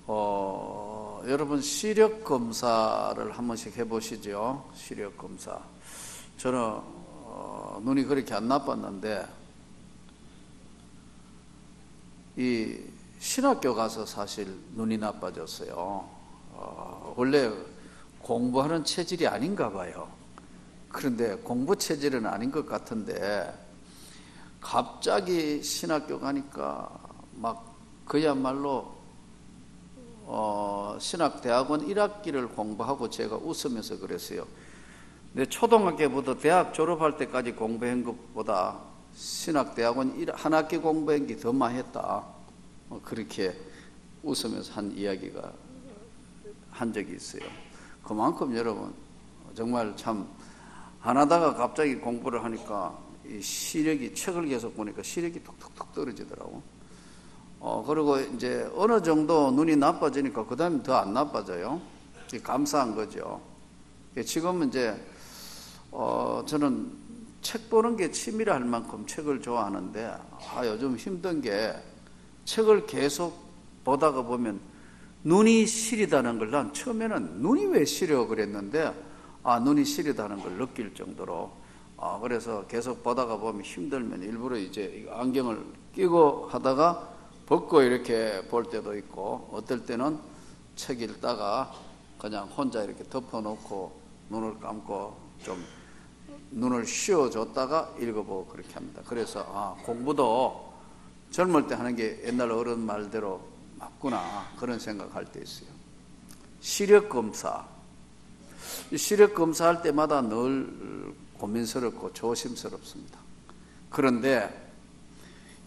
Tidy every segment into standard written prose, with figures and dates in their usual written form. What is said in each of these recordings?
여러분 시력 검사를 한 번씩 해보시죠. 시력 검사. 저는 눈이 그렇게 안 나빴는데 이 신학교 가서 사실 눈이 나빠졌어요. 원래 공부하는 체질이 아닌가 봐요. 그런데 공부 체질은 아닌 것 같은데 갑자기 신학교 가니까 막 그야말로 신학대학원 1학기를 공부하고 제가 웃으면서 그랬어요. 내 초등학교부터 대학 졸업할 때까지 공부한 것보다 신학대학원 한 학기 공부한 게 더 많이 했다. 그렇게 웃으면서 한 적이 있어요. 그만큼 여러분 정말 참 안 하다가 갑자기 공부를 하니까 이 시력이, 책을 계속 보니까 시력이 툭툭툭 떨어지더라고. 그리고 이제 어느 정도 눈이 나빠지니까 그 다음에 더 안 나빠져요. 감사한 거죠. 지금은 이제 저는 책 보는 게 취미라 할 만큼 책을 좋아하는데 요즘 힘든 게 책을 계속 보다가 보면 눈이 시리다는 걸, 난 처음에는 눈이 왜 시려 그랬는데 눈이 시리다는 걸 느낄 정도로 그래서 계속 보다가 보면 힘들면 일부러 이제 안경을 끼고 하다가 벗고 이렇게 볼 때도 있고, 어떨 때는 책 읽다가 그냥 혼자 이렇게 덮어놓고 눈을 감고 좀 눈을 쉬어줬다가 읽어보고 그렇게 합니다. 그래서 공부도 젊을 때 하는 게 옛날 어른 말대로 맞구나 그런 생각할 때 있어요. 시력검사. 시력검사할 때마다 늘 고민스럽고 조심스럽습니다. 그런데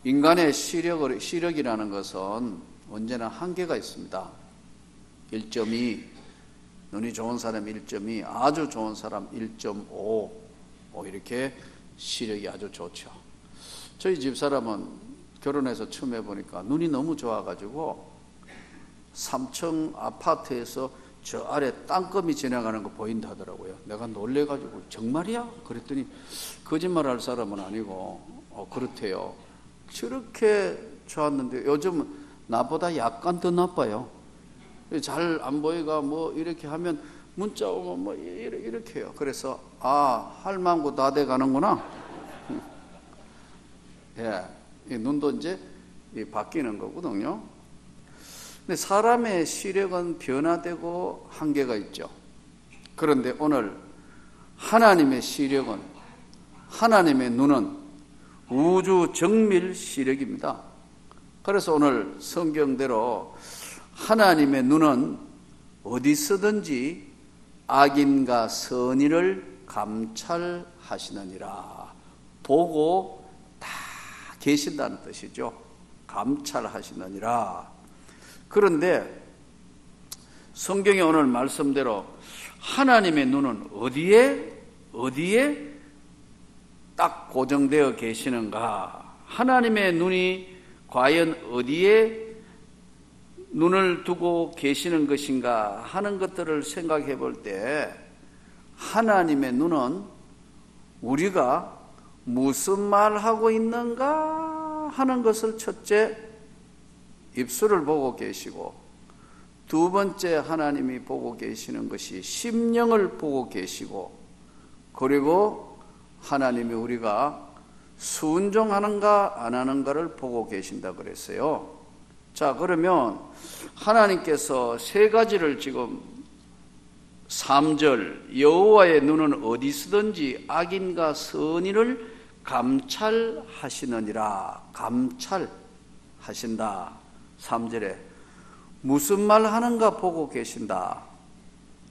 인간의 시력이라는 것은 언제나 한계가 있습니다. 1.2, 눈이 좋은 사람 1.2, 아주 좋은 사람 1.5, 이렇게 시력이 아주 좋죠. 저희 집사람은 결혼해서 처음 해보니까 눈이 너무 좋아가지고 3층 아파트에서 저 아래 땅거미 지나가는 거 보인다 하더라고요. 내가 놀래가지고 정말이야? 그랬더니 거짓말할 사람은 아니고 그렇대요. 저렇게 좋았는데 요즘은 나보다 약간 더 나빠요. 잘 안 보이가 뭐 이렇게 하면 문자 오면 뭐 이렇게 해요. 그래서 할망구 다 돼 가는구나. 이 눈도 이제 바뀌는 거거든요. 근데 사람의 시력은 변화되고 한계가 있죠. 그런데 오늘 하나님의 시력은, 하나님의 눈은 우주 정밀 시력입니다. 그래서 오늘 성경대로 하나님의 눈은 어디서든지 악인과 선의를 감찰하시느니라. 보고 다 계신다는 뜻이죠. 감찰하시느니라. 그런데 성경의 오늘 말씀대로 하나님의 눈은 어디에 딱 고정되어 계시는가? 하나님의 눈이 과연 어디에 눈을 두고 계시는 것인가 하는 것들을 생각해 볼 때 하나님의 눈은 우리가 무슨 말하고 있는가 하는 것을 첫째 입술을 보고 계시고, 두 번째 하나님이 보고 계시는 것이 심령을 보고 계시고, 그리고 하나님이 우리가 순종하는가 안 하는가를 보고 계신다 그랬어요. 자, 그러면 하나님께서 세 가지를 지금 3절 여호와의 눈은 어디서든지 악인과 선의를 감찰하시느니라. 감찰하신다. 3절에 무슨 말 하는가 보고 계신다.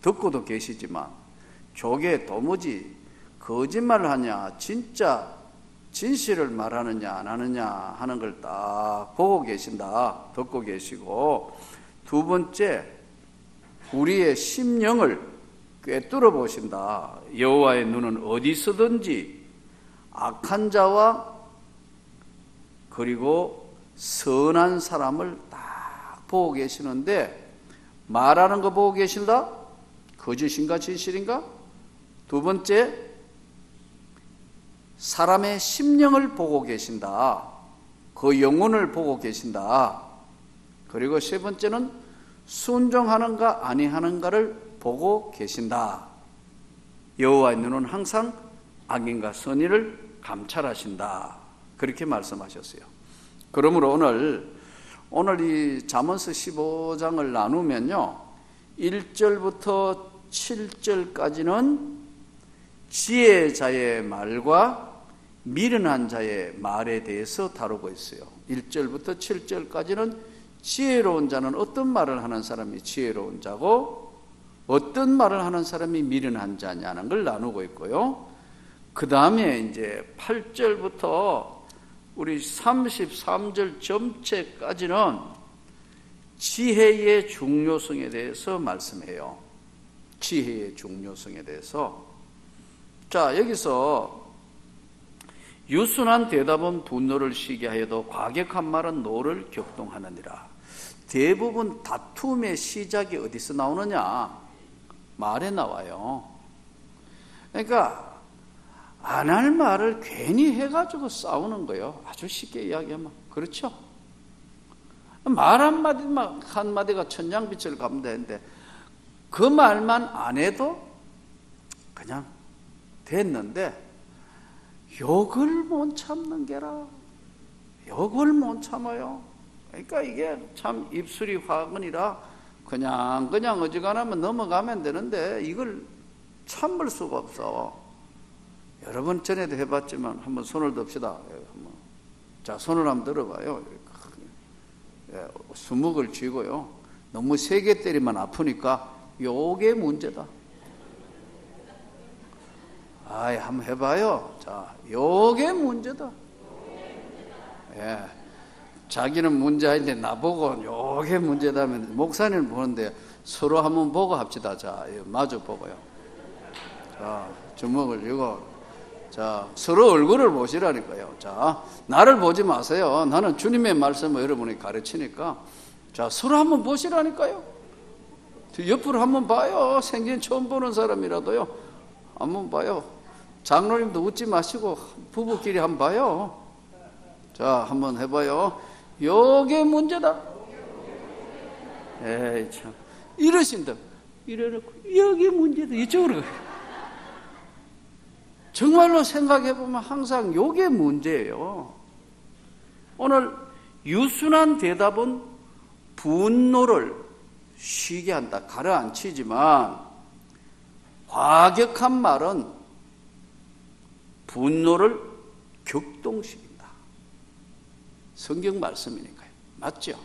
듣고도 계시지만 저게 도무지 거짓말을 하냐 진짜 진실을 말하느냐 안 하느냐 하는 걸 딱 보고 계신다. 듣고 계시고, 두 번째 우리의 심령을 꿰뚫어 보신다. 여호와의 눈은 어디서든지 악한 자와 그리고 선한 사람을 딱 보고 계시는데, 말하는 거 보고 계신다? 거짓인가 진실인가? 두 번째, 사람의 심령을 보고 계신다. 그 영혼을 보고 계신다. 그리고 세 번째는 순종하는가 아니하는가를 보고 계신다. 여호와의 눈은 항상 악인과 선의를 감찰하신다. 그렇게 말씀하셨어요. 그러므로 오늘 이 잠언서 15장을 나누면요, 1절부터 7절까지는 지혜자의 말과 미련한 자의 말에 대해서 다루고 있어요. 1절부터 7절까지는 지혜로운 자는 어떤 말을 하는 사람이 지혜로운 자고 어떤 말을 하는 사람이 미련한 자냐는 걸 나누고 있고요. 그 다음에 이제 8절부터 우리 33절 전체까지는 지혜의 중요성에 대해서 말씀해요. 지혜의 중요성에 대해서. 자, 여기서 유순한 대답은 분노를 쉬게 하여도 과격한 말은 노를 격동하느니라. 대부분 다툼의 시작이 어디서 나오느냐? 말에 나와요. 그러니까 안 할 말을 괜히 해가지고 싸우는 거예요. 아주 쉽게 이야기하면. 그렇죠? 말 한마디가 천냥빛을 갚는다 했는데 그 말만 안 해도 그냥 됐는데 욕을 못 참는 게라. 욕을 못 참아요. 그러니까 이게 참 입술이 화근이라 그냥 어지간하면 넘어가면 되는데 이걸 참을 수가 없어. 여러분 전에도 해봤지만 한번 손을 듭시다. 자, 손을 한번 들어봐요. 수목을 쥐고요. 너무 세게 때리면 아프니까 요게 문제다. 아이, 한번 해봐요. 자, 요게 문제다. 예. 자기는 문제 아닌데 나보고 요게 문제다면 목사님 보는데 서로 한번 보고 합시다. 자, 마주 보고요. 자, 주먹을 쥐고 자, 서로 얼굴을 보시라니까요. 자, 나를 보지 마세요. 나는 주님의 말씀을 여러분이 가르치니까. 자, 서로 한번 보시라니까요. 옆으로 한번 봐요. 생전 처음 보는 사람이라도요. 한번 봐요. 장로님도 웃지 마시고 부부끼리 한번 봐요. 자, 한번 해봐요. 요게 문제다. 에이, 참. 이러신다. 이래놓고, 여기 문제다. 이쪽으로. 정말로 생각해보면 항상 요게 문제예요. 오늘 유순한 대답은 분노를 쉬게 한다. 가라앉히지만 과격한 말은 분노를 격동시킨다. 성경 말씀이니까요. 맞죠?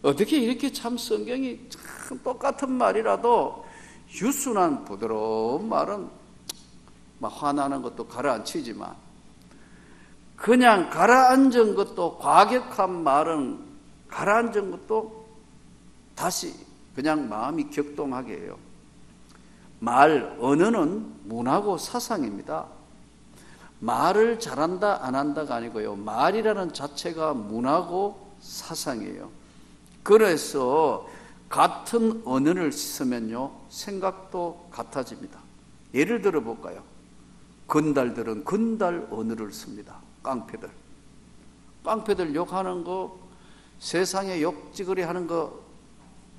어떻게 이렇게 참 성경이 참 똑같은 말이라도 유순한 부드러운 말은 막 화나는 것도 가라앉히지만 그냥 가라앉은 것도 과격한 말은 가라앉은 것도 다시 그냥 마음이 격동하게 해요. 말, 언어는 문화고 사상입니다. 말을 잘한다 안 한다가 아니고요. 말이라는 자체가 문화고 사상이에요. 그래서 같은 언어를 쓰면요. 생각도 같아집니다. 예를 들어 볼까요? 건달들은 건달 언어를 씁니다. 깡패들 욕하는 거, 세상에 욕지거리 하는 거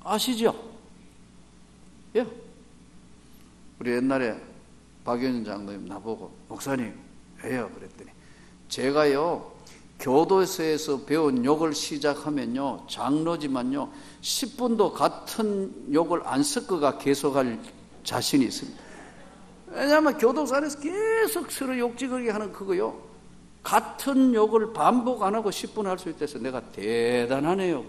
아시죠? 예. 우리 옛날에 박윤 장로님 나보고 목사님 왜요? 그랬더니 제가요 교도소에서 배운 욕을 시작하면요 장로지만요 10분도 같은 욕을 안 섞어가 계속할 자신이 있습니다. 왜냐하면 교도소 안에서 계속 서로 욕지거리 하는 그거요. 같은 욕을 반복 안 하고 10분 할 수 있다해서 내가 대단하네요.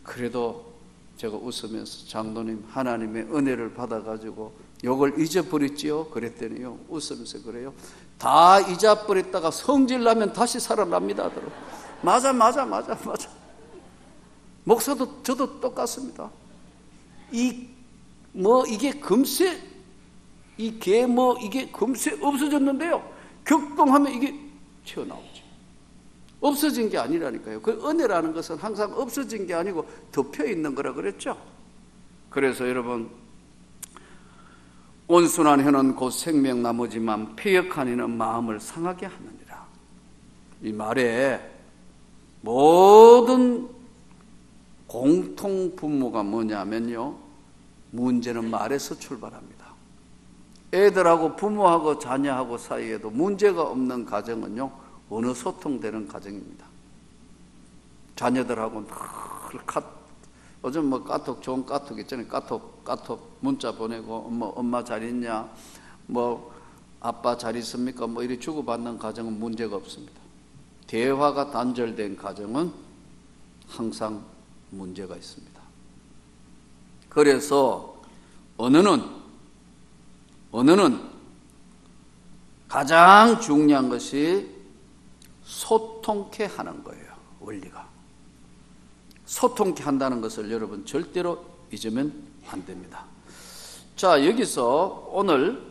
그래도 제가 웃으면서 장로님 하나님의 은혜를 받아가지고 욕을 잊어버렸지요? 그랬더니요. 웃으면서 그래요. 다 잊어버렸다가 성질나면 다시 살아납니다. 맞아. 목사도 저도 똑같습니다. 이게 금세 이게 금세 없어졌는데요. 격동하면 이게 튀어나오죠. 없어진 게 아니라니까요. 그 은혜라는 것은 항상 없어진 게 아니고 덮여 있는 거라 그랬죠. 그래서 여러분, 온순한 혀는 곧 생명나무지만 패역한 이는 마음을 상하게 하느니라. 이 말에 모든 공통 분모가 뭐냐면요, 문제는 말에서 출발합니다. 애들하고 부모하고 자녀하고 사이에도 문제가 없는 가정은요, 어느 소통되는 가정입니다. 자녀들하고 늘 요즘 뭐 카톡, 좋은 카톡 있잖아요. 카톡 문자 보내고, 엄마 잘 있냐, 뭐 아빠 잘 있습니까, 뭐 이렇게 주고받는 가정은 문제가 없습니다. 대화가 단절된 가정은 항상 문제가 있습니다. 그래서 언어는 가장 중요한 것이 소통케 하는 거예요. 원리가 소통케 한다는 것을 여러분 절대로 잊으면 안 됩니다. 자, 여기서 오늘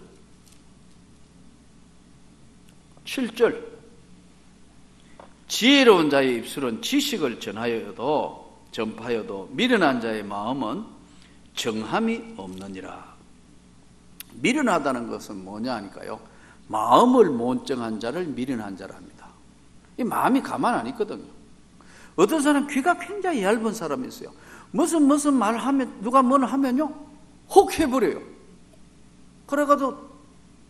7절, 지혜로운 자의 입술은 지식을 전파하여도 미련한 자의 마음은 정함이 없느니라. 미련하다는 것은 뭐냐 하니까요, 마음을 몬정한 자를 미련한 자라 합니다. 이 마음이 가만 안 있거든요. 어떤 사람 귀가 굉장히 얇은 사람이 있어요. 무슨 말 하면, 누가 뭘 하면요, 혹 해버려요. 그래가지고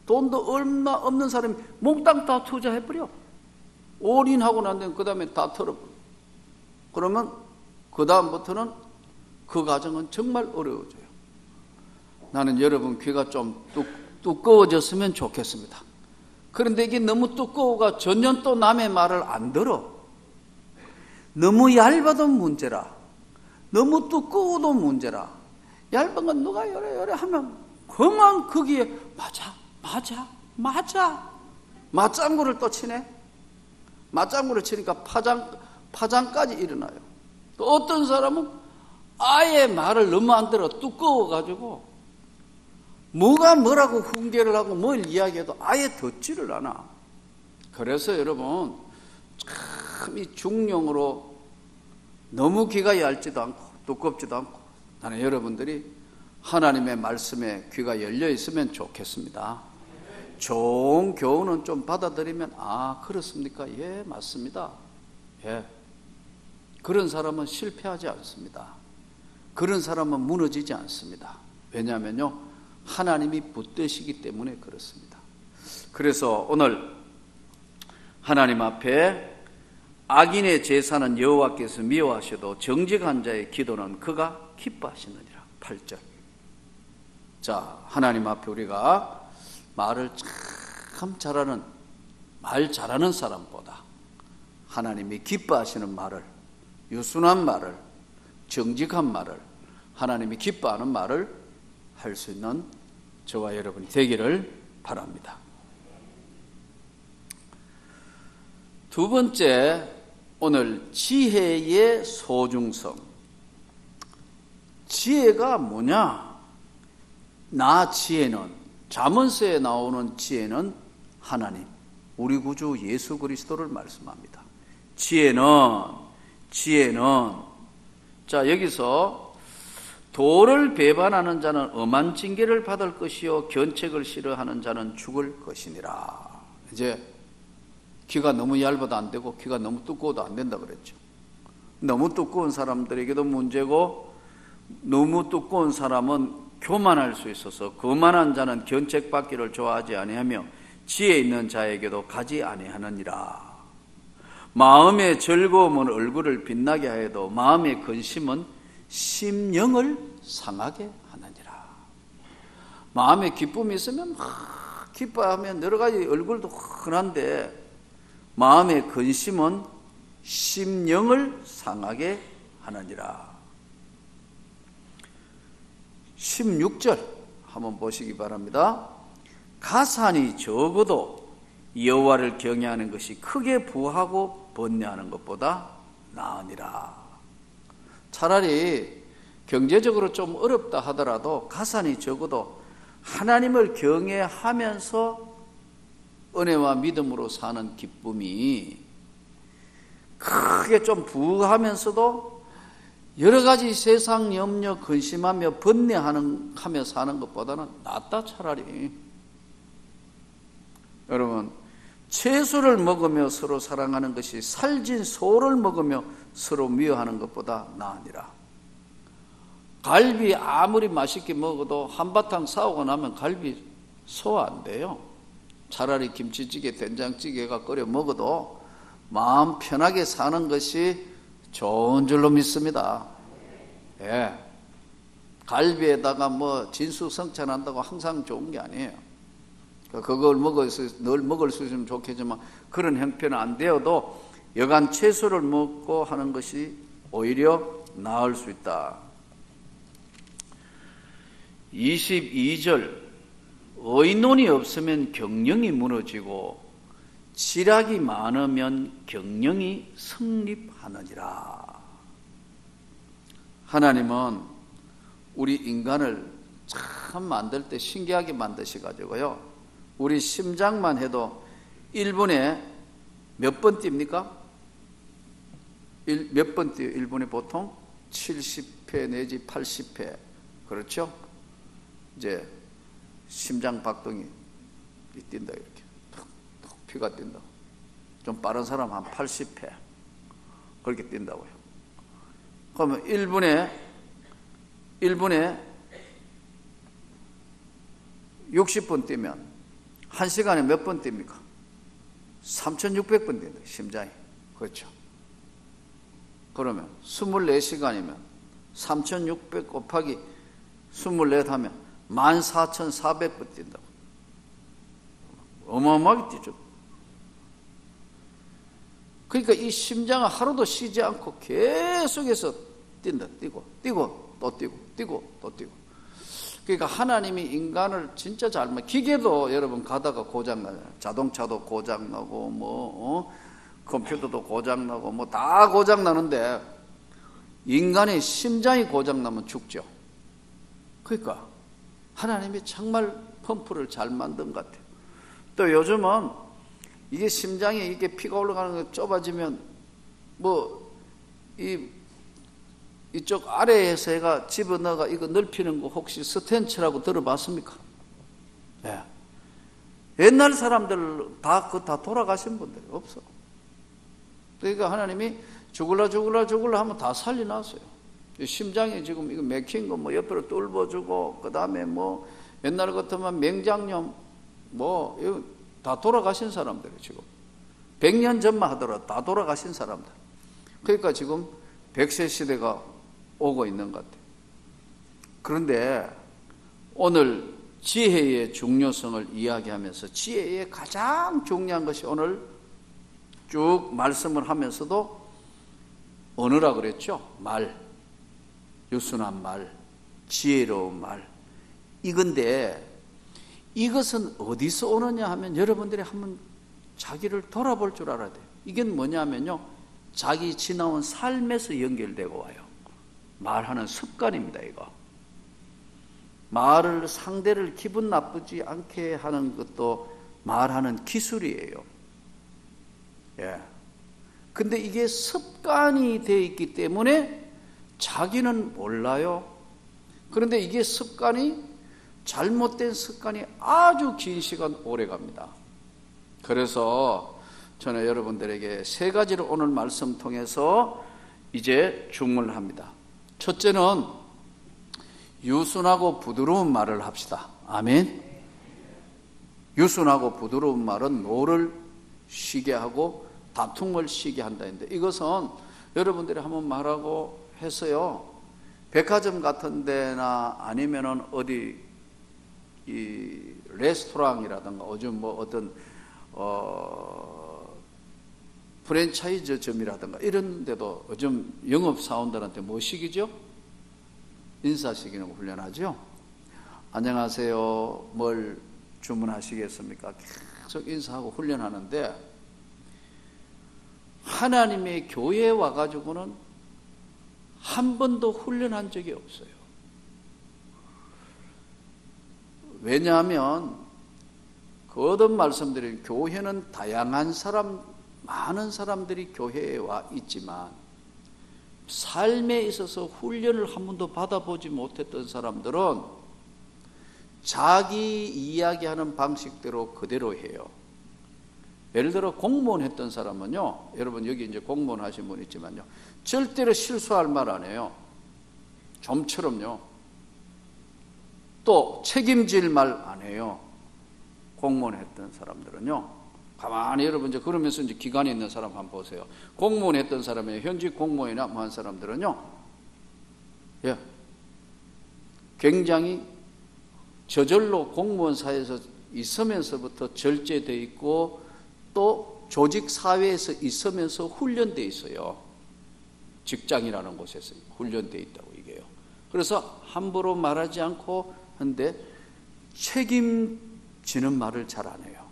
돈도 얼마 없는 사람이 몽땅 다 투자해버려. 올인하고 난 다음에 그 다음에 다 털어버려. 그러면 그 다음부터는 그 가정은 정말 어려워져요. 나는 여러분 귀가 좀 두꺼워졌으면 좋겠습니다. 그런데 이게 너무 두꺼워가 전혀 또 남의 말을 안 들어. 너무 얇아도 문제라, 너무 두꺼워도 문제라. 얇은 건 누가 요래 하면 그만 거기에 맞아 맞장구를 또 치네. 맞장구를 치니까 파장까지 일어나요. 또 어떤 사람은 아예 말을 너무 안 들어. 두꺼워가지고 뭐라고 훈계를 하고 뭘 이야기해도 아예 듣지를 않아. 그래서 여러분 참 이 중용으로 너무 귀가 얇지도 않고 두껍지도 않고, 나는 여러분들이 하나님의 말씀에 귀가 열려 있으면 좋겠습니다. 좋은 교훈은 좀 받아들이면, 아, 그렇습니까? 예, 맞습니다. 예. 그런 사람은 실패하지 않습니다. 그런 사람은 무너지지 않습니다. 왜냐하면요, 하나님이 붙드시기 때문에 그렇습니다. 그래서 오늘 하나님 앞에 악인의 제사는 여호와께서 미워하셔도 정직한 자의 기도는 그가 기뻐하시느니라. 8절. 자, 하나님 앞에 우리가 말을 참 잘하는, 말 잘하는 사람보다 하나님이 기뻐하시는 말을, 유순한 말을, 정직한 말을, 하나님이 기뻐하는 말을 할 수 있는 저와 여러분이 되기를 바랍니다. 두 번째, 오늘 지혜의 소중성. 지혜가 뭐냐? 지혜는, 잠언서에 나오는 지혜는 하나님, 우리 구주 예수 그리스도를 말씀합니다. 지혜는 자, 여기서 도를 배반하는 자는 엄한 징계를 받을 것이요 견책을 싫어하는 자는 죽을 것이니라. 이제 귀가 너무 얇아도 안 되고 귀가 너무 두꺼워도 안 된다 그랬죠. 너무 두꺼운 사람들에게도 문제고, 너무 두꺼운 사람은 교만할 수 있어서 거만한 자는 견책받기를 좋아하지 아니하며 지혜 있는 자에게도 가지 아니하느니라. 마음의 즐거움은 얼굴을 빛나게 하여도 마음의 근심은 심령을 상하게 하느니라. 마음에 기쁨이 있으면 막 기뻐하면 여러 가지 얼굴도 흔한데, 마음의 근심은 심령을 상하게 하느니라. 16절 한번 보시기 바랍니다. 가산이 적어도 여호와를 경외하는 것이 크게 부하고 번뇌하는 것보다 나으니라. 차라리 경제적으로 좀 어렵다 하더라도 가산이 적어도 하나님을 경외하면서 은혜와 믿음으로 사는 기쁨이 크게 좀 부하면서도 여러 가지 세상 염려 근심하며 번뇌하며 사는 것보다는 낫다. 차라리 여러분, 채소를 먹으며 서로 사랑하는 것이 살진 소를 먹으며 서로 미워하는 것보다 나으니라. 갈비 아무리 맛있게 먹어도 한바탕 싸우고 나면 갈비 소화 안 돼요. 차라리 김치찌개, 된장찌개가 끓여 먹어도 마음 편하게 사는 것이 좋은 줄로 믿습니다. 예. 갈비에다가 뭐 진수성찬한다고 항상 좋은 게 아니에요. 그걸 늘 먹을 수 있으면 좋겠지만 그런 형편은 안 되어도 여간 채소를 먹고 하는 것이 오히려 나을 수 있다. 22절 의논이 없으면 경영이 무너지고 지략이 많으면 경영이 성립하느니라. 하나님은 우리 인간을 참 만들 때 신기하게 만드셔가지고요, 우리 심장만 해도 1분에 몇 번 뜁니까? 몇 번 뛰어요? 1분에 보통 70회 내지 80회. 그렇죠? 이제 심장 박동이 뛴다, 이렇게 툭툭 피가 뛴다. 좀 빠른 사람 한 80회 그렇게 뛴다고요. 그러면 1분에 60분 뛰면 1시간에 몇 번 뜁니까? 3600번 뛴다, 심장이. 그렇죠? 그러면 24시간이면 3600 곱하기 24 하면 14400번 뛴다고. 어마어마하게 뛰죠. 그러니까 이 심장은 하루도 쉬지 않고 계속해서 뛴다. 뛰고 또 뛰고. 그러니까 하나님이 인간을 진짜 기계도 여러분 가다가 고장나잖아요. 자동차도 고장나고 컴퓨터도 고장나고 다 고장나는데 인간의 심장이 고장나면 죽죠. 그러니까 하나님이 정말 펌프를 잘 만든 것 같아요. 또 요즘은 이게 심장에 이게 피가 올라가는 거 좁아지면 이쪽 아래에서 얘가 집어넣어가 이거 넓히는 거 혹시 스텐츠라고 들어봤습니까? 예. 옛날 사람들 다 돌아가신 분들이 없어. 그러니까 하나님이 죽을라 하면 다 살려놨어요. 심장에 지금 이거 맥힌 거 옆으로 뚫어주고, 그 다음에 옛날 같으면 맹장염 이거 다 돌아가신 사람들이 지금 100년 전만 하더라도 다 돌아가신 사람들. 그러니까 지금 100세 시대가 오고 있는 것 같아요. 그런데 오늘 지혜의 중요성을 이야기하면서 지혜의 가장 중요한 것이 오늘 쭉 말씀을 하면서도 언어라 그랬죠. 말, 유순한 말, 지혜로운 말. 이건데 이것은 어디서 오느냐 하면 여러분들이 한번 자기를 돌아볼 줄 알아야 돼요. 이게 뭐냐면요, 자기 지나온 삶에서 연결되고 와요. 말하는 습관입니다. 이거 말을 상대를 기분 나쁘지 않게 하는 것도 말하는 기술이에요. 예. 근데 이게 습관이 되어 있기 때문에 자기는 몰라요. 그런데 이게 잘못된 습관이 아주 긴 시간 오래 갑니다. 그래서 저는 여러분들에게 세 가지를 오늘 말씀 통해서 이제 주문을 합니다. 첫째는 유순하고 부드러운 말을 합시다. 아멘. 유순하고 부드러운 말은 노를 쉬게 하고 다툼을 쉬게 한다 했는데, 이것은 여러분들이 한번 말하고 해서요, 백화점 같은 데나 아니면은 어디 이 레스토랑이라든가 요즘 어떤 프랜차이즈점이라든가 이런 데도 요즘 영업사원들한테 뭐 시키죠? 인사시키는 거 훈련하죠? 안녕하세요, 뭘 주문하시겠습니까? 계속 인사하고 훈련하는데, 하나님의 교회에 와가지고는 한 번도 훈련한 적이 없어요. 왜냐하면 거듭 말씀드린 교회는 다양한 많은 사람들이 교회에 와 있지만 삶에 있어서 훈련을 한 번도 받아보지 못했던 사람들은 자기 이야기하는 방식대로 그대로 해요. 예를 들어 공무원 했던 사람은요, 여러분 여기 이제 공무원 하신 분 있지만요, 절대로 실수할 말 안 해요. 좀처럼요. 또 책임질 말 안 해요. 공무원 했던 사람들은요. 가만히 여러분 이제 그러면서 이제 기간이 있는 사람 한번 보세요. 공무원 했던 사람이 현직 공무원이나 뭐 한 사람들은요. 예. 굉장히 저절로 공무원 사회에서 있으면서부터 절제되어 있고 또 조직 사회에서 있으면서 훈련되어 있어요. 직장이라는 곳에서 훈련되어 있다고 이게요. 그래서 함부로 말하지 않고 한데 책임지는 말을 잘 안 해요.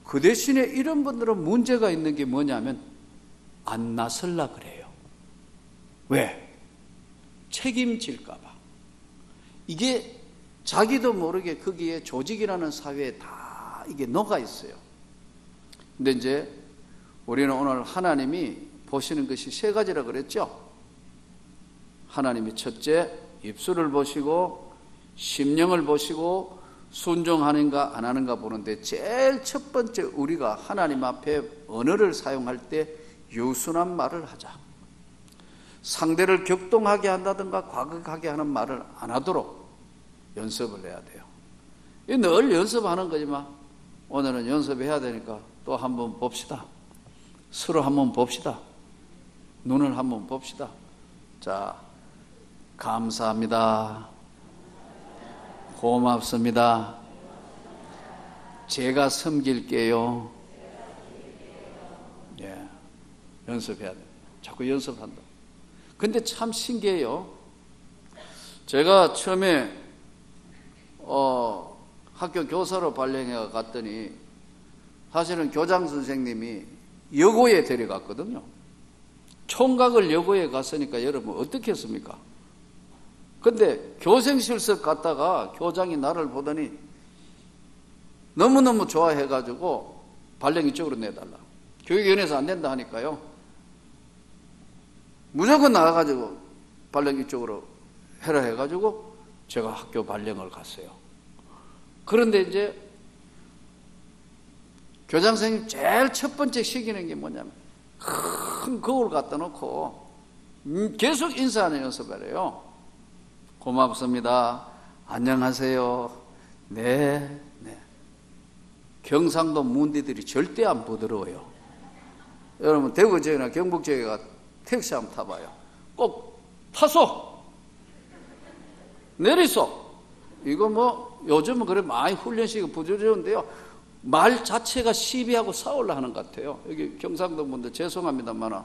그 대신에 이런 분들은 문제가 있는 게 뭐냐면 안 나설라 그래요. 왜? 책임질까 봐. 이게 자기도 모르게 거기에 조직이라는 사회에 다 이게 녹아 있어요. 근데 이제 우리는 오늘 하나님이 보시는 것이 세 가지라 그랬죠. 하나님이 첫째 입술을 보시고 심령을 보시고 순종하는가 안 하는가 보는데 제일 첫 번째 우리가 하나님 앞에 언어를 사용할 때 유순한 말을 하자. 상대를 격동하게 한다든가 과격하게 하는 말을 안 하도록 연습을 해야 돼요. 늘 연습하는 거지만 오늘은 연습해야 되니까 또 한번 봅시다. 서로 한번 봅시다. 눈을 한번 봅시다. 자, 감사합니다. 고맙습니다. 제가 섬길게요. 예, 연습해야 돼요. 자꾸 연습한다. 근데 참 신기해요. 제가 처음에 학교 교사로 발령해 갔더니 사실은 교장 선생님이 여고에 데려갔거든요. 총각을 여고에 갔으니까 여러분 어떻게 했습니까? 근데 교생실석 갔다가 교장이 나를 보더니 너무너무 좋아해가지고 발령 이쪽으로 내달라. 교육위원회에서 안 된다 하니까요. 무조건 나가가지고 발령 이쪽으로 해라 해가지고 제가 학교 발령을 갔어요. 그런데 이제 교장 선생님 제일 첫 번째 시키는 게 뭐냐면 큰 거울 갖다 놓고 계속 인사하는 연습을 해요. 고맙습니다. 안녕하세요. 네, 네. 경상도 문디들이 절대 안 부드러워요. 여러분 대구 지역이나 경북 지역에 가 택시 한번 타봐요. 꼭 타소, 내리소. 이거 뭐 요즘은 그래 많이 훈련식이 부조리한데요. 말 자체가 시비하고 싸우려 하는 것 같아요. 여기 경상도 분들 죄송합니다만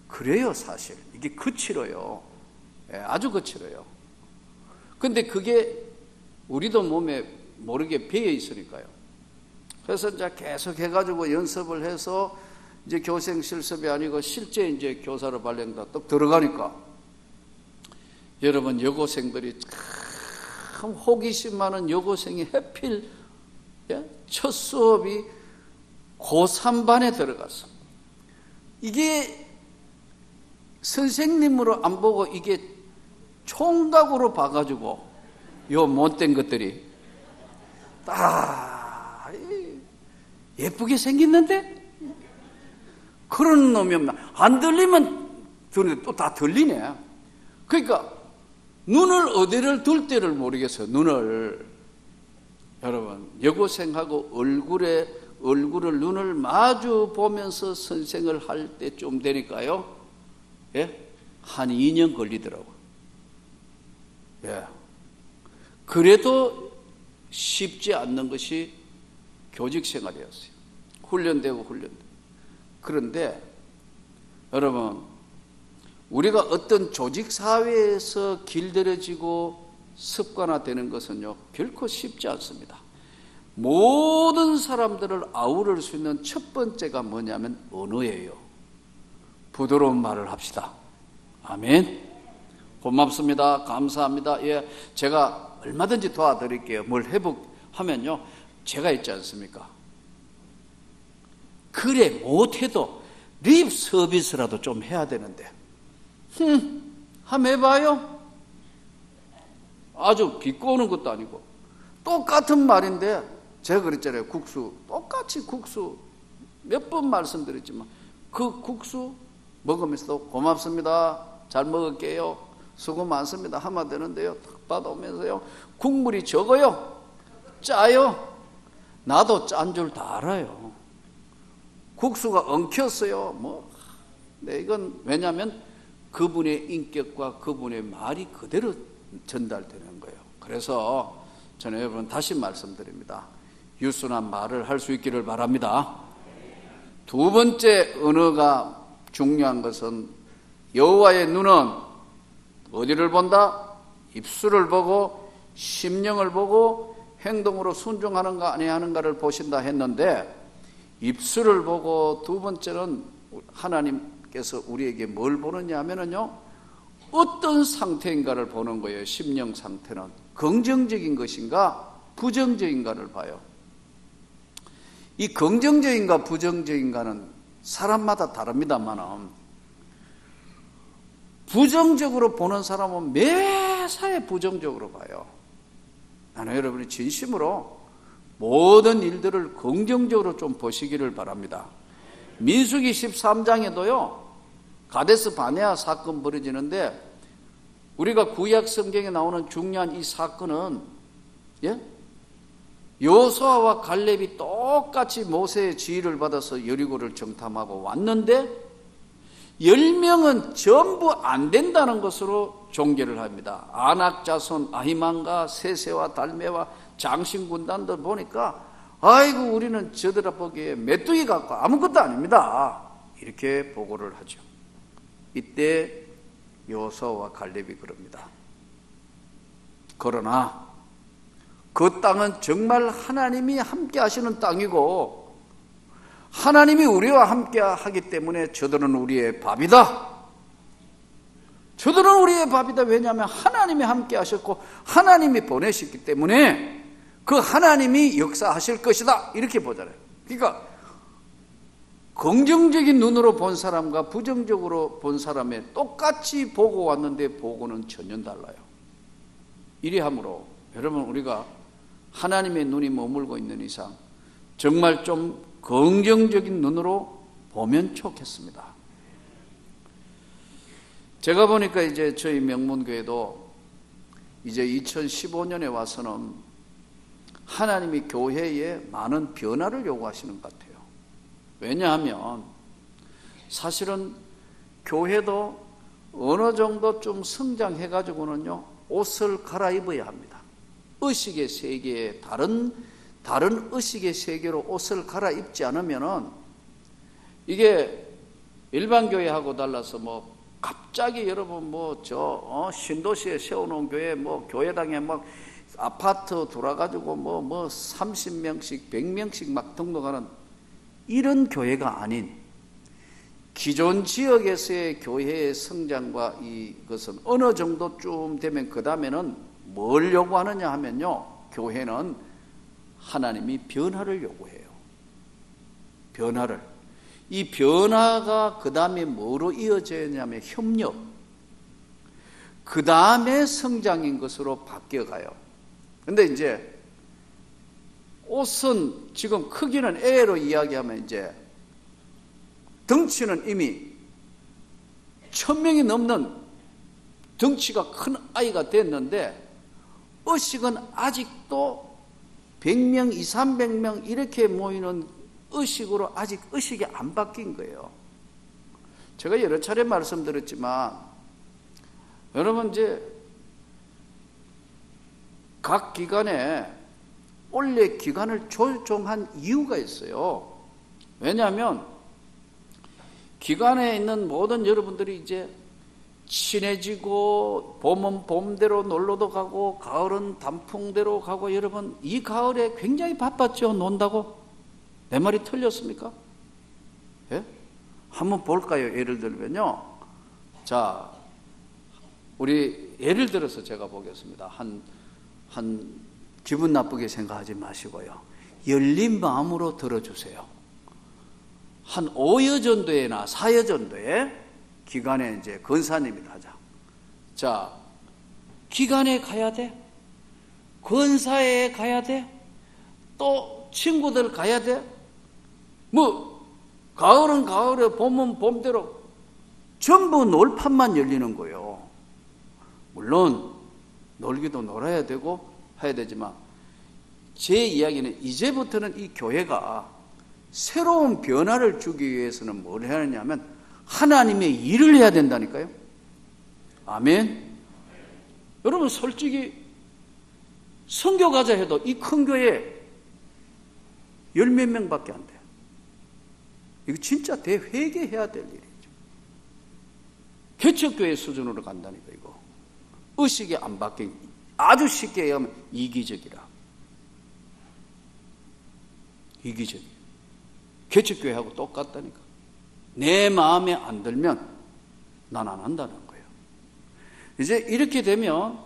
그래요. 사실 이게 거칠어요. 예, 아주 거칠어요. 근데 그게 우리도 몸에 모르게 배어 있으니까요. 그래서 이제 계속 해가지고 연습을 해서 이제 교생 실습이 아니고 실제 이제 교사로 발령다 또 들어가니까 여러분 여고생들이 참 호기심 많은 여고생이 해필 첫 수업이 고3반에 들어갔어. 이게 선생님으로 안 보고 이게 총각으로 봐가지고 요 못된 것들이 딱 예쁘게 생겼는데 그런 놈이 없나. 안 들리면 들리는데 또 다 들리네. 그러니까 눈을 어디를 둘 때를 모르겠어요. 눈을 여러분 여고생하고 얼굴을 눈을 마주 보면서 선생을 할 때쯤 되니까요. 예? 한 2년 걸리더라고요. 예. 그래도 쉽지 않는 것이 교직 생활이었어요. 훈련되고. 그런데 여러분 우리가 어떤 조직 사회에서 길들여지고 습관화되는 것은요 결코 쉽지 않습니다. 모든 사람들을 아우를 수 있는 첫 번째가 뭐냐면 언어예요. 부드러운 말을 합시다. 아멘. 고맙습니다. 감사합니다. 예, 제가 얼마든지 도와드릴게요. 뭘 회복하면요 제가 있지 않습니까? 그래 못해도 립 서비스라도 좀 해야 되는데 한번 해봐요. 아주 비꼬는 것도 아니고 똑같은 말인데 제가 그랬잖아요. 국수 똑같이 국수 몇 번 말씀드렸지만 그 국수 먹으면서도 고맙습니다. 잘 먹을게요. 수고 많습니다 하면 되는데요, 딱 받아오면서요, 국물이 적어요, 짜요. 나도 짠 줄 다 알아요. 국수가 엉켰어요. 네, 이건 왜냐하면 그분의 인격과 그분의 말이 그대로 전달되는 거예요. 그래서 저는 여러분 다시 말씀드립니다. 유순한 말을 할 수 있기를 바랍니다. 두 번째 언어가 중요한 것은, 여호와의 눈은 어디를 본다? 입술을 보고 심령을 보고 행동으로 순종하는가 아니하는가를 보신다 했는데, 입술을 보고 두 번째는 하나님께서 우리에게 뭘 보느냐 하면요, 어떤 상태인가를 보는 거예요. 심령 상태는 긍정적인 것인가 부정적인가를 봐요. 이 긍정적인가 부정적인가는 사람마다 다릅니다만, 부정적으로 보는 사람은 매사에 부정적으로 봐요. 나는 여러분이 진심으로 모든 일들을 긍정적으로 좀 보시기를 바랍니다. 민수기 13장에도요 가데스 바네아 사건 벌어지는데, 우리가 구약 성경에 나오는 중요한 이 사건은, 여호수아와 갈렙이 똑같이 모세의 지휘를 받아서 여리고를 정탐하고 왔는데 10명은 전부 안 된다는 것으로 종결을 합니다. 아낙 자손 아히만과 세세와 달메와 장신 군단들 보니까, 아이고 우리는 저들아 보기에 메뚜기 같고 아무것도 아닙니다, 이렇게 보고를 하죠. 이때 여호수아와 갈렙이 그럽니다. 그러나 그 땅은 정말 하나님이 함께 하시는 땅이고, 하나님이 우리와 함께 하기 때문에 저들은 우리의 밥이다. 저들은 우리의 밥이다. 왜냐하면 하나님이 함께 하셨고 하나님이 보내셨기 때문에 그 하나님이 역사하실 것이다, 이렇게 보잖아요. 그러니까 긍정적인 눈으로 본 사람과 부정적으로 본 사람의 똑같이 보고 왔는데 보고는 전혀 달라요. 이리하므로 여러분, 우리가 하나님의 눈이 머물고 있는 이상 정말 좀 긍정적인 눈으로 보면 좋겠습니다. 제가 보니까 이제 저희 명문교회도 이제 2015년에 와서는 하나님이 교회에 많은 변화를 요구하시는 것 같아요. 왜냐하면 사실은 교회도 어느 정도 좀 성장해가지고는요, 옷을 갈아입어야 합니다. 의식의 세계에 다른 의식의 세계로 옷을 갈아입지 않으면은, 이게 일반 교회하고 달라서 갑자기 여러분 신도시에 세워놓은 교회 교회당에 아파트 돌아가지고 30명씩 100명씩 막 등록하는 이런 교회가 아닌, 기존 지역에서의 교회의 성장과 이것은 어느 정도쯤 되면 그 다음에는 뭘 요구하느냐 하면요, 교회는 하나님이 변화를 요구해요. 변화를. 이 변화가 그 다음에 뭐로 이어져야 하냐면 협력, 그 다음에 성장인 것으로 바뀌어가요. 근데 이제 옷은 지금 크기는 A로 이야기하면 이제 덩치는 이미 1000명이 넘는 덩치가 큰 아이가 됐는데, 의식은 아직도 100명, 200~300명 이렇게 모이는 의식으로 아직 의식이 안 바뀐 거예요. 제가 여러 차례 말씀드렸지만, 여러분 이제 각 기관에 원래 기관을 조정한 이유가 있어요. 왜냐하면 기관에 있는 모든 여러분들이 이제 친해지고, 봄은 봄대로 놀러도 가고 가을은 단풍대로 가고, 여러분 이 가을에 굉장히 바빴죠, 논다고. 내 말이 틀렸습니까? 예? 한번 볼까요? 예를 들면요, 자, 우리 예를 들어서 제가 보겠습니다. 한 기분 나쁘게 생각하지 마시고요, 열린 마음으로 들어주세요. 한 5여 전도회나 4여 전도회 기관에 이제 권사님이 가자. 자, 기관에 가야 돼? 권사회에 가야 돼? 또 친구들 가야 돼? 가을은 가을에, 봄은 봄대로 전부 놀판만 열리는 거예요. 물론 놀기도 놀아야 되고 해야 되지만 제 이야기는 이제부터는 이 교회가 새로운 변화를 주기 위해서는 뭘 해야 하냐면 하나님의 일을 해야 된다니까요. 아멘. 여러분 솔직히 선교 가자 해도 이 큰 교회 열 몇 명밖에 안 돼요. 이거 진짜 대회개해야 될 일이죠. 개척교회 수준으로 간다니까 이거. 의식이 안 바뀐, 아주 쉽게 얘기하면 이기적이라. 이기적이에요. 개척교회하고 똑같다니까. 내 마음에 안 들면 난 안 한다는 거예요. 이제 이렇게 되면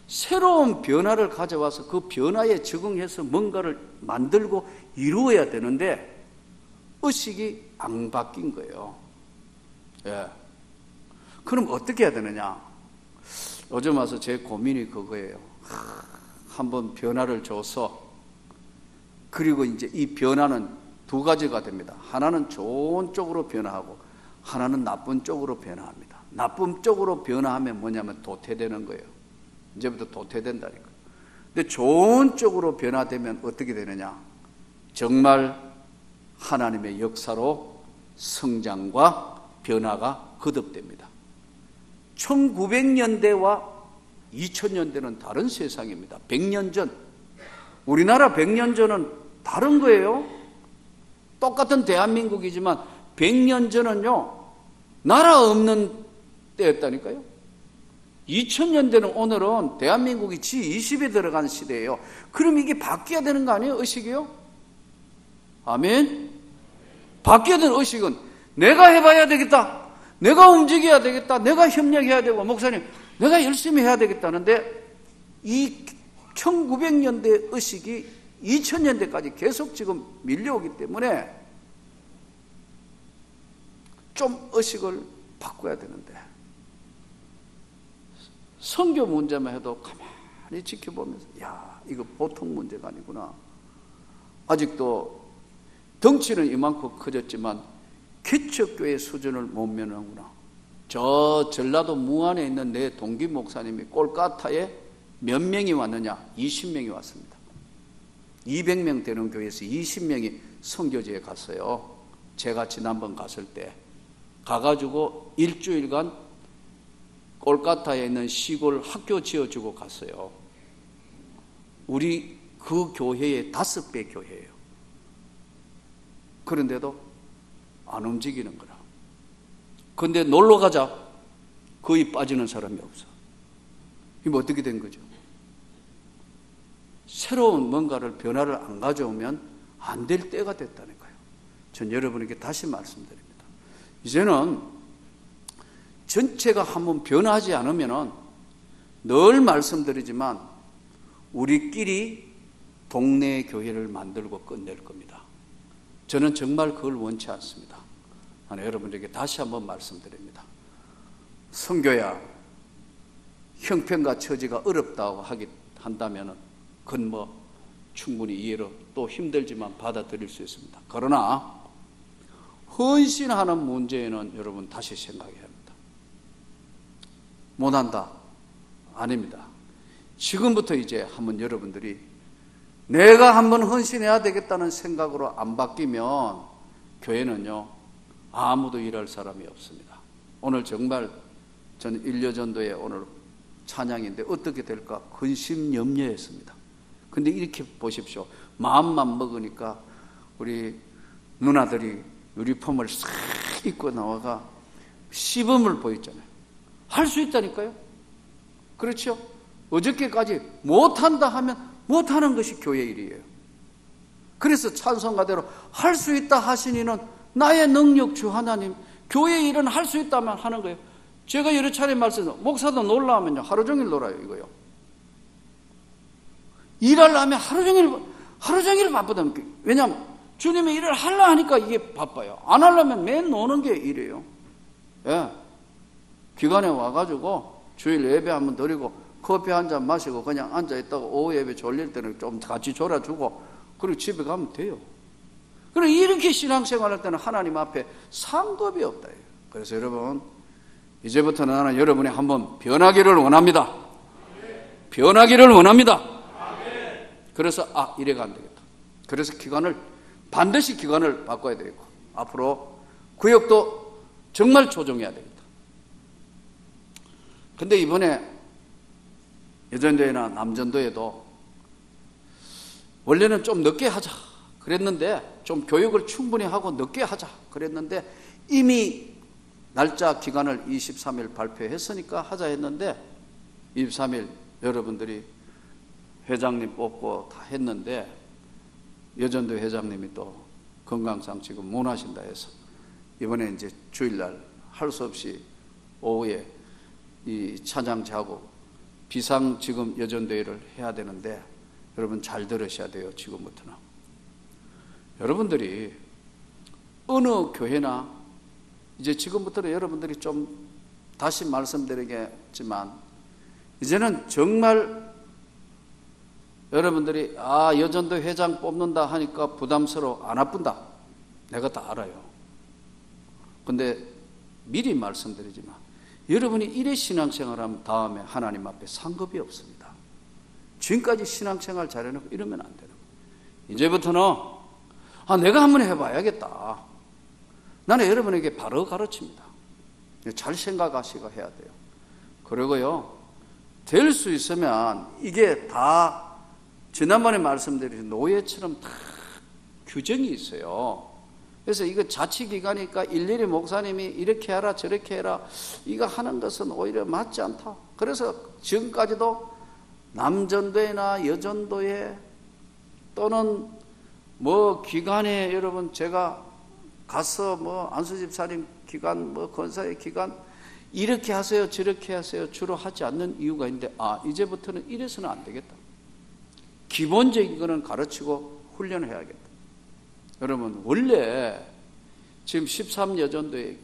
새로운 변화를 가져와서 그 변화에 적응해서 뭔가를 만들고 이루어야 되는데 의식이 안 바뀐 거예요. 예. 그럼 어떻게 해야 되느냐? 요즘 와서 제 고민이 그거예요. 한번 변화를 줘서 그리고 이제 이 변화는 두 가지가 됩니다. 하나는 좋은 쪽으로 변화하고 하나는 나쁜 쪽으로 변화합니다. 나쁜 쪽으로 변화하면 뭐냐면 도태되는 거예요. 이제부터 도태된다니까요. 근데 좋은 쪽으로 변화되면 어떻게 되느냐? 정말 하나님의 역사로 성장과 변화가 거듭됩니다. 1900년대와 2000년대는 다른 세상입니다. 100년 전, 우리나라 100년 전은 다른 거예요. 똑같은 대한민국이지만 100년 전은요 나라 없는 때였다니까요. 2000년대는 오늘은 대한민국이 G20에 들어간 시대예요. 그럼 이게 바뀌어야 되는 거 아니에요? 의식이요? 아멘. 바뀌어야 되는 의식은 내가 해봐야 되겠다, 내가 움직여야 되겠다, 내가 협력해야 되고, 목사님 내가 열심히 해야 되겠다는데 이 1900년대 의식이 2000년대까지 계속 지금 밀려오기 때문에 좀 의식을 바꿔야 되는데, 선교 문제만 해도 가만히 지켜보면서 야, 이거 보통 문제가 아니구나. 아직도 덩치는 이만큼 커졌지만 개척교회 수준을 못 면하구나. 저 전라도 무안에 있는 내 동기 목사님이 꼴까타에 몇 명이 왔느냐? 20명이 왔습니다. 200명 되는 교회에서 20명이 선교지에 갔어요. 제가 지난번 갔을 때 가가지고 일주일간 꼴까타에 있는 시골 학교 지어주고 갔어요. 우리 그 교회의 5배 교회예요. 그런데도 안 움직이는 거라. 근데 놀러 가자, 거의 빠지는 사람이 없어. 이게 어떻게 된 거죠? 새로운 뭔가를, 변화를 안 가져오면 안 될 때가 됐다는 거예요. 전 여러분에게 다시 말씀드립니다. 이제는 전체가 한번 변하지 않으면 늘 말씀드리지만 우리끼리 동네 교회를 만들고 끝낼 겁니다. 저는 정말 그걸 원치 않습니다. 여러분에게 다시 한번 말씀드립니다. 선교야 형편과 처지가 어렵다고 한다면 그건 뭐 충분히 이해로 또 힘들지만 받아들일 수 있습니다. 그러나 헌신하는 문제에는 여러분 다시 생각해야 합니다. 못한다? 아닙니다. 지금부터 이제 한번 여러분들이 내가 한번 헌신해야 되겠다는 생각으로 안 바뀌면 교회는요 아무도 일할 사람이 없습니다. 오늘 정말 저는 일려전도에 오늘 찬양인데 어떻게 될까 근심염려했습니다. 근데 이렇게 보십시오. 마음만 먹으니까 우리 누나들이 유니폼을 싹 입고 나와가 시범을 보였잖아요. 할 수 있다니까요. 그렇죠? 어저께까지 못한다 하면 못하는 것이 교회 일이에요. 그래서 찬송가대로 할 수 있다 하시니는 나의 능력 주 하나님, 교회 일은 할 수 있다면 하는 거예요. 제가 여러 차례 말씀드렸어요. 목사도 놀라 하면요 하루 종일 놀아요. 이거요. 일하려면 하루 종일 바쁘다는 거예요. 왜냐하면 주님의 일을 하려 하니까 이게 바빠요. 안 하려면 맨 노는 게 일이에요. 예. 기관에 와가지고 주일 예배 한번 드리고 커피 한 잔 마시고 그냥 앉아있다가 오후 예배 졸릴 때는 좀 같이 졸아주고 그리고 집에 가면 돼요. 그리고 이렇게 신앙생활 할 때는 하나님 앞에 상급이 없다. 그래서 여러분 이제부터 나는 여러분이 한번 변하기를 원합니다. 변하기를 원합니다. 그래서 이래가 안 되겠다. 그래서 반드시 기관을 바꿔야 되겠고, 앞으로 구역도 정말 조정해야 되겠다. 근데 이번에 여전도회나 남전도회도 원래는 좀 늦게 하자 그랬는데, 좀 교육을 충분히 하고 늦게 하자 그랬는데, 이미 날짜 기간을 23일 발표했으니까 하자 했는데, 23일 여러분들이 회장님 뽑고 다 했는데, 여전도회 회장님이 또 건강상 지금 못 하신다 해서 이번에 이제 주일날 할 수 없이 오후에 이 차장제하고 비상 지금 여전도회를 해야 되는데, 여러분 잘 들으셔야 돼요. 지금부터는 여러분들이 어느 교회나 이제 지금부터는 여러분들이 좀 다시 말씀드리겠지만, 이제는 정말 여러분들이 여전도 회장 뽑는다 하니까 부담스러워 안 아픈다, 내가 다 알아요. 근데 미리 말씀드리지만, 여러분이 이래 신앙생활하면 다음에 하나님 앞에 상급이 없습니다. 지금까지 신앙생활 잘해놓고 이러면 안 되는 거예요. 이제부터는 내가 한번 해봐야겠다. 나는 여러분에게 바로 가르칩니다. 잘 생각하시고 해야 돼요. 그리고요, 될 수 있으면 이게 다 지난번에 말씀드린 노예처럼 다 규정이 있어요. 그래서 이거 자치기관이니까 일일이 목사님이 이렇게 해라 저렇게 해라, 이거 하는 것은 오히려 맞지 않다. 그래서 지금까지도 남전도회나 여전도회 또는 기관에 여러분 제가 가서 안수집사님 기관 권사의 기관 이렇게 하세요 저렇게 하세요 주로 하지 않는 이유가 있는데, 이제부터는 이래서는 안 되겠다. 기본적인 거는 가르치고 훈련을 해야겠다. 여러분 원래 지금 13여전도에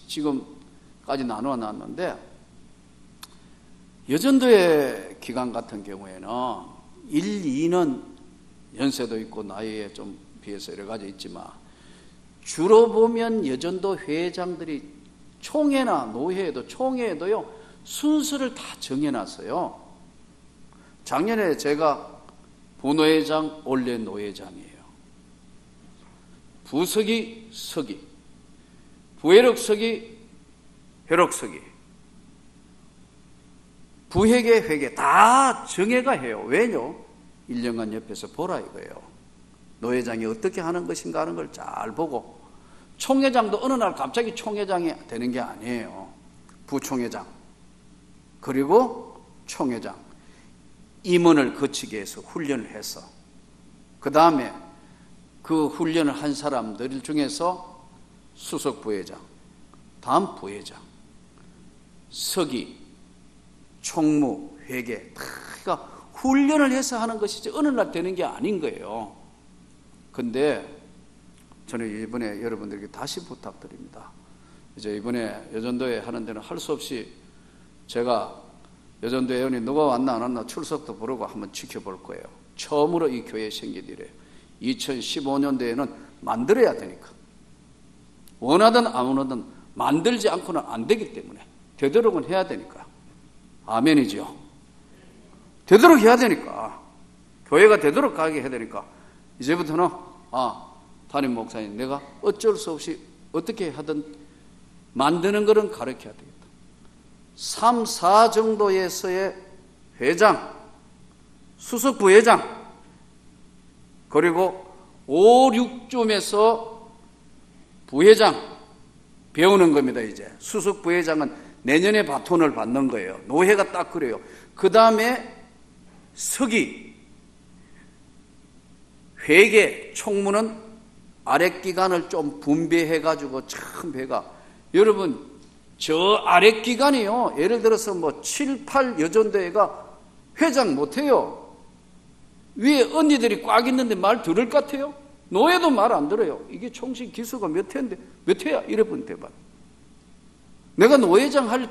지금까지 나누어 놨는데, 여전도의 기간 같은 경우에는 1, 2는 연세도 있고 나이에 좀 비해서 여러 가지 있지만, 주로 보면 여전도 회장들이 총회나 노회에도 총회에도요 순서를 다 정해놨어요. 작년에 제가 부노회장 원래 노회장이에요. 부서기 서기, 부회력 서기, 회력 서기, 부회계 회계 다 정해가 해요. 왜요? 1년간 옆에서 보라 이거예요. 노회장이 어떻게 하는 것인가 하는 걸 잘 보고, 총회장도 어느 날 갑자기 총회장이 되는 게 아니에요. 부총회장 그리고 총회장 임원을 거치게 해서 훈련을 해서, 그 다음에 그 훈련을 한 사람들 중에서 수석 부회장, 다음 부회장, 서기, 총무, 회계 다 훈련을 해서 하는 것이지 어느 날 되는 게 아닌 거예요. 근데 저는 이번에 여러분들에게 다시 부탁드립니다. 이제 이번에 여전도회 하는 데는 할 수 없이 제가 여전도 회원이 누가 왔나 안 왔나 출석도 부르고 한번 지켜볼 거예요. 처음으로 이 교회에 생긴 일에 2015년도에는 만들어야 되니까, 원하든 안 원하든 만들지 않고는 안 되기 때문에 되도록은 해야 되니까. 아멘이죠. 되도록 해야 되니까, 교회가 되도록 가게 해야 되니까, 이제부터는 담임 목사님 내가 어쩔 수 없이 어떻게 하든 만드는 것은 가르쳐야 되겠다. 3, 4 정도에서의 회장, 수석 부회장, 그리고 5, 6쯤에서 부회장 배우는 겁니다. 이제 수석 부회장은 내년에 바톤을 받는 거예요. 노회가 딱 그래요. 그 다음에 서기, 회계, 총무는 아랫기관을 좀 분배해가지고 참 배가, 여러분 저 아랫기관이요, 예를 들어서 7, 8 여전도회가 회장 못해요. 위에 언니들이 꽉 있는데 말 들을 것 같아요? 노예도 말 안 들어요. 이게 총식 기수가 몇 회인데 몇 회야? 이래본 대박. 내가 노회장 할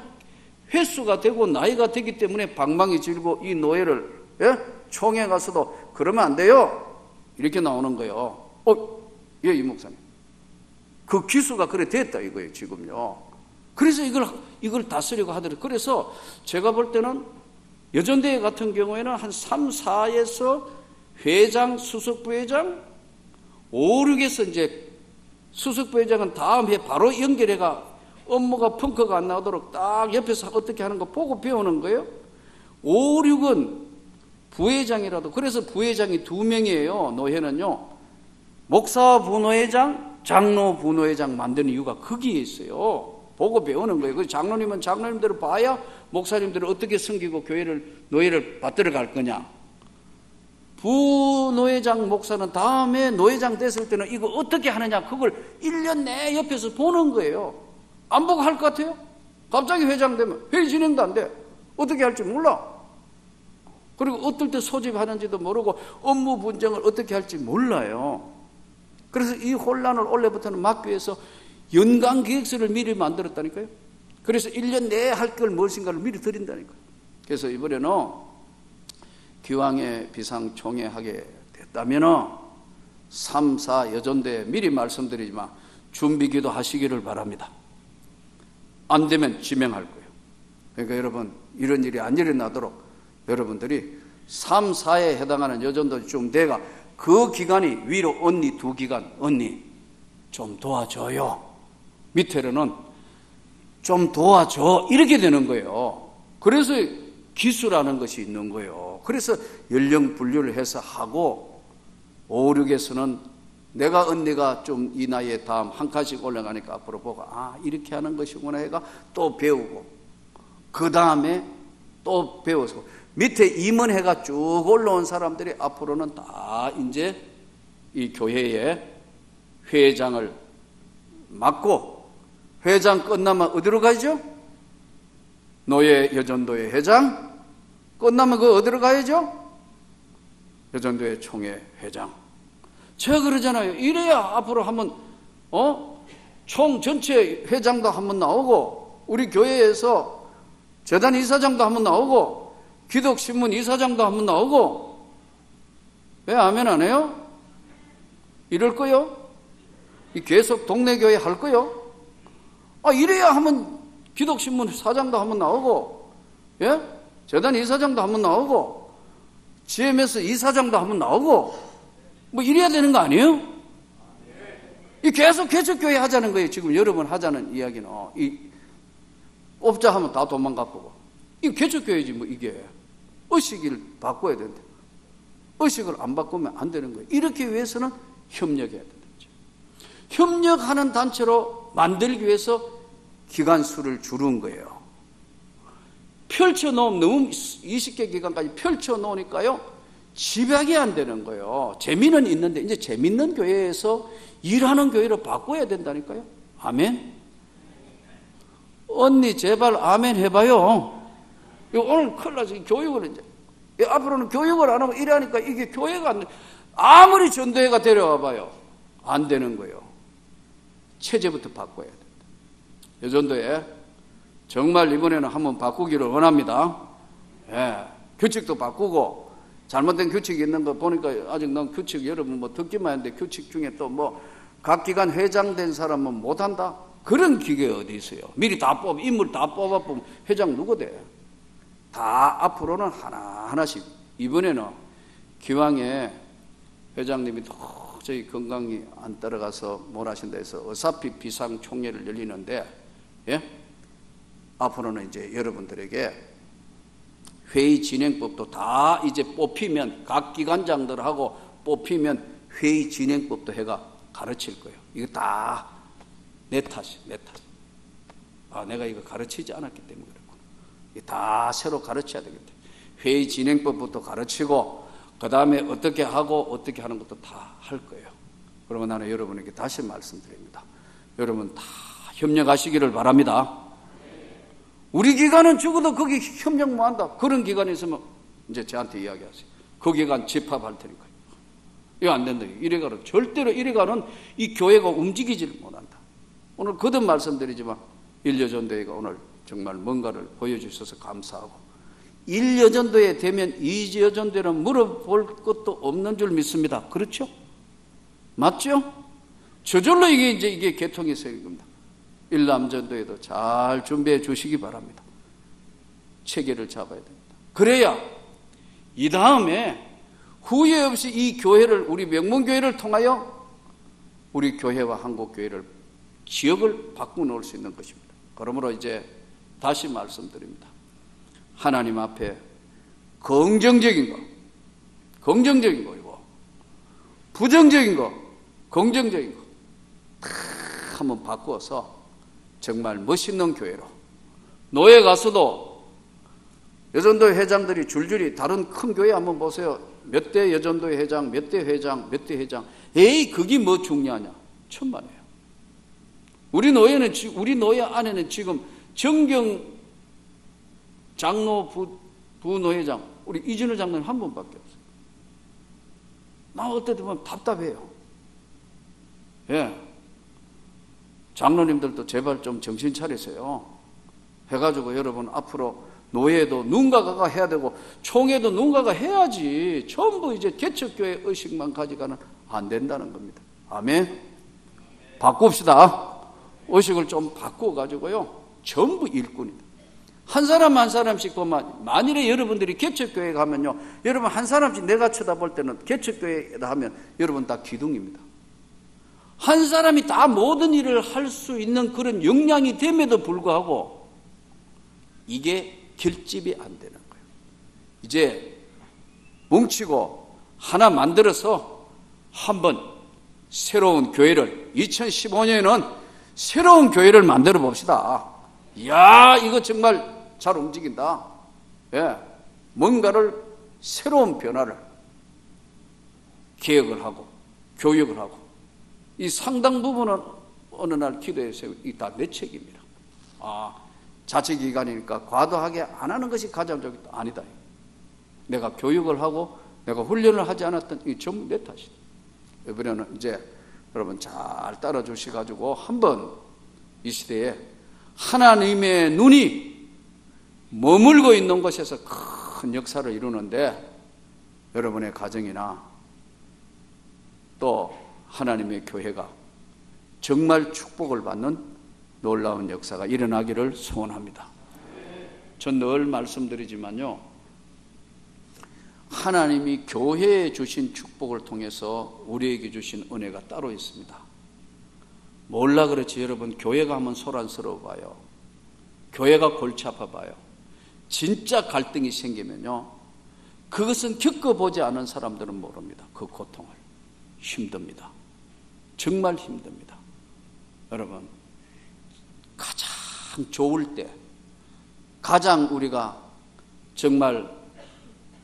횟수가 되고 나이가 되기 때문에 방망이 들고 이 노예를 총회 가서도 그러면 안 돼요 이렇게 나오는 거예요. 이 목사님 그 기수가 그래 됐다 이거예요. 지금요 그래서 이걸 다스리고 하더라고요. 그래서 제가 볼 때는 여전대회 같은 경우에는 한 3, 4에서 회장, 수석부회장, 5, 6에서 이제 수석부회장은 다음 해 바로 연결해가 업무가 펑크가 안 나오도록 딱 옆에서 어떻게 하는 거 보고 배우는 거예요. 5, 6은 부회장이라도, 그래서 부회장이 2명이에요. 노회는요. 목사 부노회장, 장로 부노회장 만드는 이유가 거기에 있어요. 보고 배우는 거예요. 그 장로님은 장로님대로 봐야 목사님들을 어떻게 섬기고 노예를 받들어 갈 거냐. 부노회장 목사는 다음에 노회장 됐을 때는 이거 어떻게 하느냐, 그걸 1년 내에 옆에서 보는 거예요. 안 보고 할 것 같아요? 갑자기 회장 되면 회의 진행도 안 돼. 어떻게 할지 몰라. 그리고 어떨 때 소집하는지도 모르고 업무 분쟁을 어떻게 할지 몰라요. 그래서 이 혼란을 올해부터는 막기 위해서 연간 계획서를 미리 만들었다니까요. 그래서 1년 내에 할 걸 무엇인가를 미리 드린다니까요. 그래서 이번에는 기왕에 비상총회하게 됐다면 3, 4 여전대 미리 말씀드리지만 준비기도 하시기를 바랍니다. 안 되면 지명할 거예요. 그러니까 여러분, 이런 일이 안 일어나도록 여러분들이 3, 4에 해당하는 여전도 좀 돼가 그 기간이 위로 언니 2기간, 언니 좀 도와줘요. 밑에로는 좀 도와줘. 이렇게 되는 거예요. 그래서 기수라는 것이 있는 거예요. 그래서 연령 분류를 해서 하고 5, 6에서는 내가 언니가 좀 이 나이에 다음 한 칸씩 올라가니까 앞으로 보고 이렇게 하는 것이구나 해가 또 배우고, 그 다음에 또 배워서 밑에 임원회가 쭉 올라온 사람들이 앞으로는 다 이제 이 교회의 회장을 맡고, 회장 끝나면 어디로 가죠? 노예 여전도회 회장 끝나면 그 어디로 가야죠? 여전도회 총회 회장. 제가 그러잖아요. 이래야 앞으로 한번 총 전체 회장도 한번 나오고, 우리 교회에서 재단 이사장도 한번 나오고, 기독신문 이사장도 한번 나오고. 왜 아멘 안 해요? 이럴 거요? 계속 동네 교회 할 거요? 이래야 한번 기독신문 사장도 한번 나오고, 예? 재단 이사장도 한번 나오고, GMS 이사장도 한번 나오고, 뭐 이래야 되는 거 아니에요? 계속 개척교회 하자는 거예요. 지금 여러분 하자는 이야기는 업자 하면 다 도망가 보고, 이 개척교회지 뭐. 이게 의식을 바꿔야 된다. 의식을 안 바꾸면 안 되는 거예요. 이렇게 위해서는 협력해야 된다. 협력하는 단체로 만들기 위해서 기간수를 줄인 거예요. 펼쳐놓으면 너무 20개 기간까지 펼쳐놓으니까요, 집약이 안 되는 거예요. 재미는 있는데 이제 재밌는 교회에서 일하는 교회로 바꿔야 된다니까요. 아멘. 언니 제발 아멘 해봐요. 오늘 큰일 나서 교육을 이제 앞으로는 교육을 안 하고 이러니까 이게 교회가 안 돼. 아무리 전도회가 데려와 봐요, 안 되는 거예요. 체제부터 바꿔야 된다. 여전도에 정말 이번에는 한번 바꾸기를 원합니다. 예, 규칙도 바꾸고, 잘못된 규칙이 있는 거 보니까 아직 넌 규칙 여러분 뭐 듣기만 했는데 규칙 중에 또 뭐 각 기관 회장 된 사람은 못한다? 그런 기계가 어디 있어요? 미리 다 인물 다 뽑아보면 회장 누구 돼? 다 앞으로는 하나하나씩. 이번에는 기왕에 회장님이 도저히 건강이 안 따라가서 뭘 하신다 해서 어차피 비상총회를 열리는데, 예? 앞으로는 이제 여러분들에게 회의 진행법도 다 이제 뽑히면, 각 기관장들하고 뽑히면 회의 진행법도 해가 가르칠 거예요. 이거 다 내 탓이에요. 내 탓. 내가 이거 가르치지 않았기 때문에 그렇구나. 이거 다 새로 가르쳐야 되겠다. 회의 진행법부터 가르치고, 그 다음에 어떻게 하고 어떻게 하는 것도 다 할 거예요. 그러면 나는 여러분에게 다시 말씀드립니다. 여러분 다 협력하시기를 바랍니다. 우리 기관은 죽어도 거기 협력 뭐 한다. 그런 기관이 있으면 이제 저한테 이야기하세요. 그 기관 집합할 테니까요. 이거 안 된다. 이래가는 절대로 이래가는 이 교회가 움직이지를 못한다. 오늘 거듭 말씀드리지만 1여전도회가 오늘 정말 뭔가를 보여주셔서 감사하고, 1여전도회 되면 2여전도회는 물어볼 것도 없는 줄 믿습니다. 그렇죠? 맞죠? 저절로 이게 개통이 생깁니다. 일남전도에도 잘 준비해 주시기 바랍니다. 체계를 잡아야 됩니다. 그래야 이 다음에 후회 없이 이 교회를, 우리 명문교회를 통하여 우리 교회와 한국교회를, 지역을 바꾸놓을 수 있는 것입니다. 그러므로 이제 다시 말씀드립니다. 하나님 앞에 긍정적인 거이고, 부정적인 거, 긍정적인 거 다 한번 바꾸어서 정말 멋있는 교회로, 노예 가서도 여전도 회장들이 줄줄이, 다른 큰 교회 한번 보세요. 몇 대 여전도회 회장, 몇 대 회장, 몇 대 회장. 에이, 그게 뭐 중요하냐? 천만에요. 우리 노예 안에는 지금 정경 장로 부노회장, 우리 이준호 장로님 한 분밖에 없어요. 나 어떨 때 보면 답답해요. 예. 장로님들도 제발 좀 정신 차리세요. 해가지고 여러분 앞으로 노예도 누군가가 해야 되고 총회도 누군가가 해야지, 전부 이제 개척교회 의식만 가져가는 안 된다는 겁니다. 아멘. 바꿉시다. 의식을 좀 바꾸어가지고요, 전부 일꾼이다. 한 사람 한 사람씩 보면, 만일에 여러분들이 개척교회 가면요, 여러분 한 사람씩 내가 쳐다볼 때는 개척교회다 하면 여러분 다 기둥입니다. 한 사람이 다 모든 일을 할 수 있는 그런 역량이 됨에도 불구하고 이게 결집이 안 되는 거예요. 이제 뭉치고 하나 만들어서 한번 새로운 교회를, 2015년에는 새로운 교회를 만들어 봅시다. 이야, 이거 정말 잘 움직인다. 예, 뭔가를, 새로운 변화를 계획을 하고 교육을 하고, 이 상당 부분은 어느 날 기도해서 이 다 내 책임이라. 자치기관이니까 과도하게 안 하는 것이 가장 아니다. 내가 교육을 하고 내가 훈련을 하지 않았던 이 전부 내 탓이다. 이번에는 이제 여러분 잘 따라 주셔가지고 한번 이 시대에 하나님의 눈이 머물고 있는 곳에서 큰 역사를 이루는데, 여러분의 가정이나 또 하나님의 교회가 정말 축복을 받는 놀라운 역사가 일어나기를 소원합니다. 전 늘 말씀드리지만요, 하나님이 교회에 주신 축복을 통해서 우리에게 주신 은혜가 따로 있습니다. 몰라 그렇지 여러분, 교회가 하면 소란스러워 봐요. 교회가 골치 아파 봐요. 진짜 갈등이 생기면요, 그것은 겪어보지 않은 사람들은 모릅니다. 그 고통을. 힘듭니다. 정말 힘듭니다. 여러분, 가장 좋을 때, 가장 우리가 정말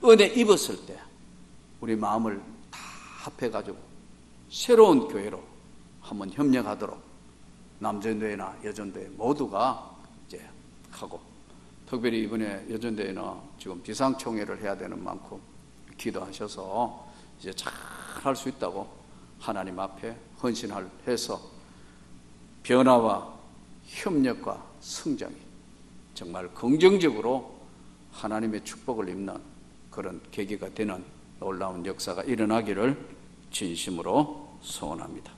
은혜 입었을 때 우리 마음을 다 합해가지고 새로운 교회로 한번 협력하도록 남전도회나 여전도회 모두가 이제 하고, 특별히 이번에 여전도회는 지금 비상총회를 해야 되는 만큼 기도하셔서 이제 잘 할 수 있다고 하나님 앞에 헌신해서 변화와 협력과 성장이 정말 긍정적으로 하나님의 축복을 입는 그런 계기가 되는 놀라운 역사가 일어나기를 진심으로 소원합니다.